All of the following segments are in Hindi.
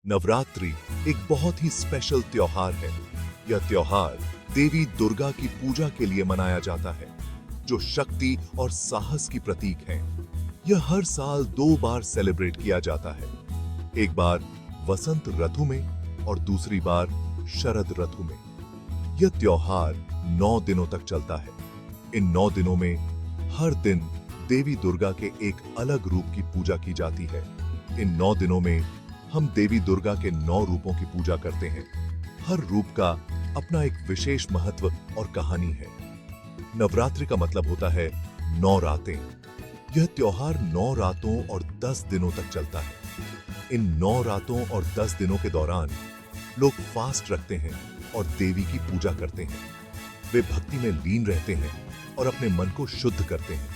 नवरात्रि एक बहुत ही स्पेशल त्योहार है। यह त्योहार देवी दुर्गा की पूजा के लिए मनाया जाता है, जो शक्ति और साहस की प्रतीक है। यह हर साल 2 बार सेलिब्रेट किया जाता है, एक बार वसंत ऋतु में और दूसरी बार शरद ऋतु में। यह त्योहार 9 दिनों तक चलता है। इन 9 दिनों में हर दिन देवी दुर्गा के एक अलग रूप की पूजा की जाती है। इन 9 दिनों में हम देवी दुर्गा के 9 रूपों की पूजा करते हैं। हर रूप का अपना एक विशेष महत्व और कहानी है। नवरात्रि का मतलब होता है 9 रातें। यह त्योहार 9 रातों और 10 दिनों तक चलता है। इन 9 रातों और 10 दिनों के दौरान लोग फास्ट रखते हैं और देवी की पूजा करते हैं। वे भक्ति में लीन रहते हैं और अपने मन को शुद्ध करते हैं।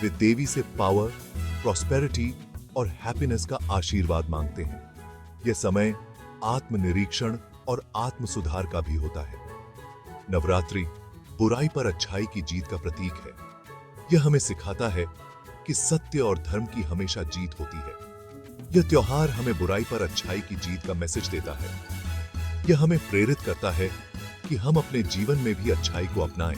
वे देवी से पावर, प्रॉस्पेरिटी और हैप्पीनेस का आशीर्वाद मांगते हैं। यह समय आत्मनिरीक्षण और आत्म सुधार का भी होता है। नवरात्रि बुराई पर अच्छाई की जीत का प्रतीक है। यह हमें सिखाता है कि सत्य और धर्म की हमेशा जीत होती है। यह त्योहार हमें बुराई पर अच्छाई की जीत का मैसेज देता है। यह हमें प्रेरित करता है कि हम अपने जीवन में भी अच्छाई को अपनाएं।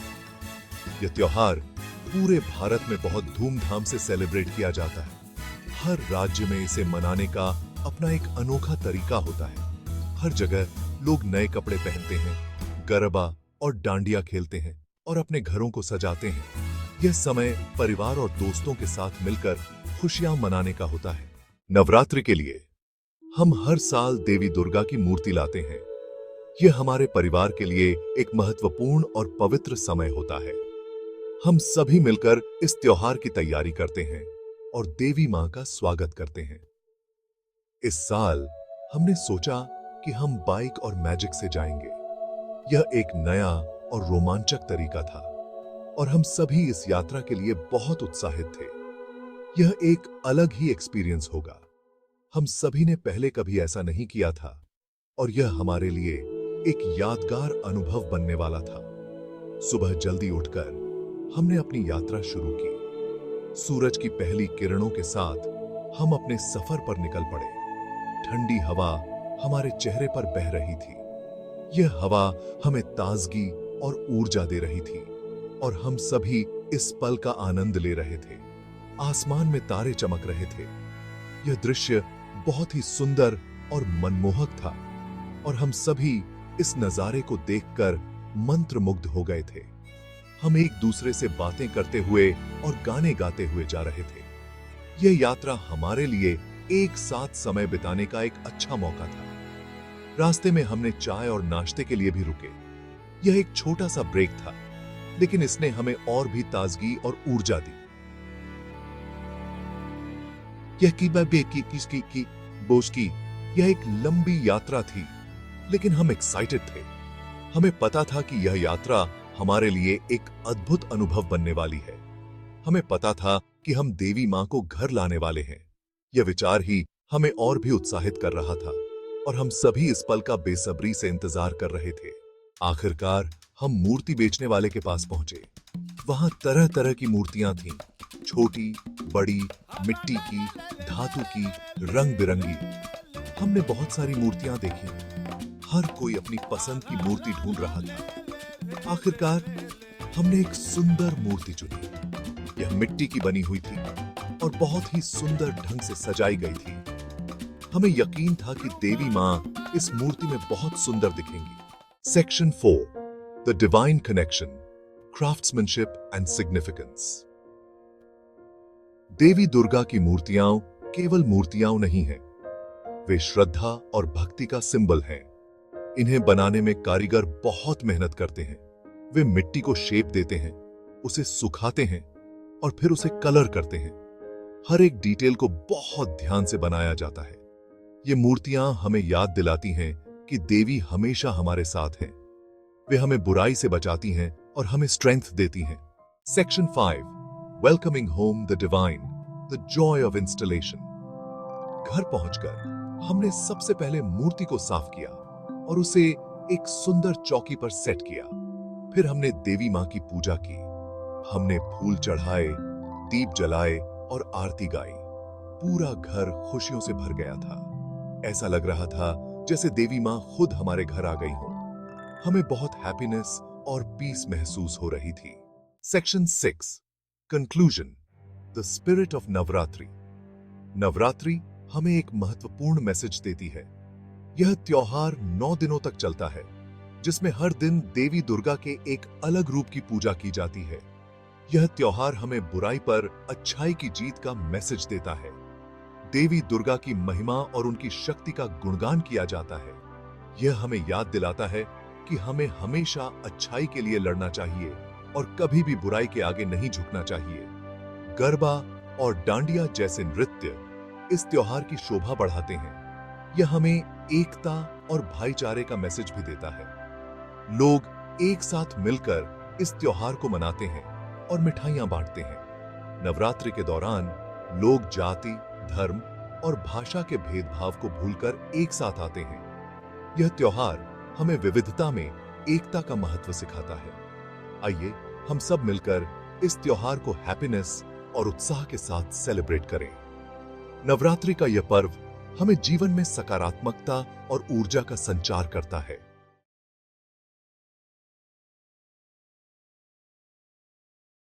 यह त्योहार पूरे भारत में बहुत धूमधाम से सेलिब्रेट किया जाता है। हर राज्य में इसे मनाने का अपना एक अनोखा तरीका होता है। हर जगह लोग नए कपड़े पहनते हैं, गरबा और डांडिया खेलते हैं और अपने घरों को सजाते हैं। यह समय परिवार और दोस्तों के साथ मिलकर खुशियां मनाने का होता है। नवरात्रि के लिए हम हर साल देवी दुर्गा की मूर्ति लाते हैं। यह हमारे परिवार के लिए एक महत्वपूर्ण और पवित्र समय होता है। हम सभी मिलकर इस त्योहार की तैयारी करते हैं और देवी मां का स्वागत करते हैं। इस साल हमने सोचा कि हम बाइक और मैजिक से जाएंगे। यह एक नया और रोमांचक तरीका था और हम सभी इस यात्रा के लिए बहुत उत्साहित थे। यह एक अलग ही एक्सपीरियंस होगा। हम सभी ने पहले कभी ऐसा नहीं किया था और यह हमारे लिए एक यादगार अनुभव बनने वाला था। सुबह जल्दी उठकर हमने अपनी यात्रा शुरू की। सूरज की पहली किरणों के साथ हम अपने सफर पर निकल पड़े। ठंडी हवा हमारे चेहरे पर बह रही थी। यह हवा हमें ताजगी और ऊर्जा दे रही थी और हम सभी इस पल का आनंद ले रहे थे। आसमान में तारे चमक रहे थे। यह दृश्य बहुत ही सुंदर और मनमोहक था और हम सभी इस नजारे को देखकर मंत्रमुग्ध हो गए थे। हम एक दूसरे से बातें करते हुए और गाने गाते हुए जा रहे थे। यह यात्रा हमारे लिए एक साथ समय बिताने का एक अच्छा मौका था। रास्ते में हमने चाय और नाश्ते के लिए भी रुके। यह एक छोटा सा ब्रेक था, लेकिन इसने हमें और भी ताजगी और ऊर्जा दी। यह एक लंबी यात्रा थी, लेकिन हम एक्साइटेड थे। हमें पता था कि यह यात्रा हमारे लिए एक अद्भुत अनुभव बनने वाली है। हमें पता था कि हम देवी मां को घर लाने वाले हैं। यह विचार ही हमें और भी उत्साहित कर रहा था और हम सभी इस पल का बेसब्री से इंतजार कर रहे थे। आखिरकार हम मूर्ति बेचने वाले के पास पहुंचे। वहां तरह तरह की मूर्तियां थीं, छोटी, बड़ी, मिट्टी की, धातु की, रंग बिरंगी। हमने बहुत सारी मूर्तियां देखी। हर कोई अपनी पसंद की मूर्ति ढूंढ रहा था। आखिरकार हमने एक सुंदर मूर्ति चुनी। यह मिट्टी की बनी हुई थी और बहुत ही सुंदर ढंग से सजाई गई थी। हमें यकीन था कि देवी मां इस मूर्ति में बहुत सुंदर दिखेंगी। Section 4, the divine connection, craftsmanship and significance. Devi Durga की मूर्तियां केवल मूर्तियां नहीं हैं, वे श्रद्धा और भक्ति का सिंबल हैं। इन्हें बनाने में कारीगर बहुत मेहनत करते हैं। वे मिट्टी को शेप देते हैं, उसे सुखाते हैं और फिर उसे कलर करते हैं। हर एक डिटेल को बहुत ध्यान से बनाया जाता है। ये मूर्तियां हमें याद दिलाती हैं कि देवी हमेशा हमारे साथ हैं। वे हमें बुराई से बचाती हैं और हमें स्ट्रेंथ देती हैं। Section 5, welcoming home the divine, the Joy of installation. घर पहुंचकर हमने सबसे पहले मूर्ति को साफ किया और उसे एक सुंदर चौकी पर सेट किया। फिर हमने देवी मां की पूजा की। हमने फूल चढ़ाए, दीप जलाए और आरती गाई। पूरा घर खुशियों से भर गया था। ऐसा लग रहा था जैसे देवी माँ खुद हमारे घर आ गई हो। हमें बहुत हैप्पीनेस और पीस महसूस हो रही थी। Section 6 conclusion, the spirit of Navratri. Navratri हमें एक महत्वपूर्ण मैसेज देती है। यह त्योहार 9 दिनों तक चलता है, जिसमें हर दिन देवी दुर्गा के एक अलग रूप की पूजा की जाती है। यह त्योहार हमें बुराई पर अच्छाई की जीत का मैसेज देता है। देवी दुर्गा की महिमा और उनकी शक्ति का गुणगान किया जाता है। यह हमें याद दिलाता है कि हमें हमेशा अच्छाई के लिए लड़ना चाहिए और कभी भी बुराई के आगे नहीं झुकना चाहिए। गरबा और डांडिया जैसे नृत्य इस त्योहार की शोभा बढ़ाते हैं। यह हमें एकता और भाईचारे का मैसेज भी देता है। लोग एक साथ मिलकर इस त्योहार को मनाते हैं और मिठाइयां बांटते हैं। नवरात्रि के दौरान लोग जाति, धर्म और भाषा के भेदभाव को भूलकर एक साथ आते हैं। यह त्योहार हमें विविधता में एकता का महत्व सिखाता है। आइए हम सब मिलकर इस त्योहार को हैप्पीनेस और उत्साह के साथ सेलिब्रेट करें। नवरात्रि का यह पर्व हमें जीवन में सकारात्मकता और ऊर्जा का संचार करता है।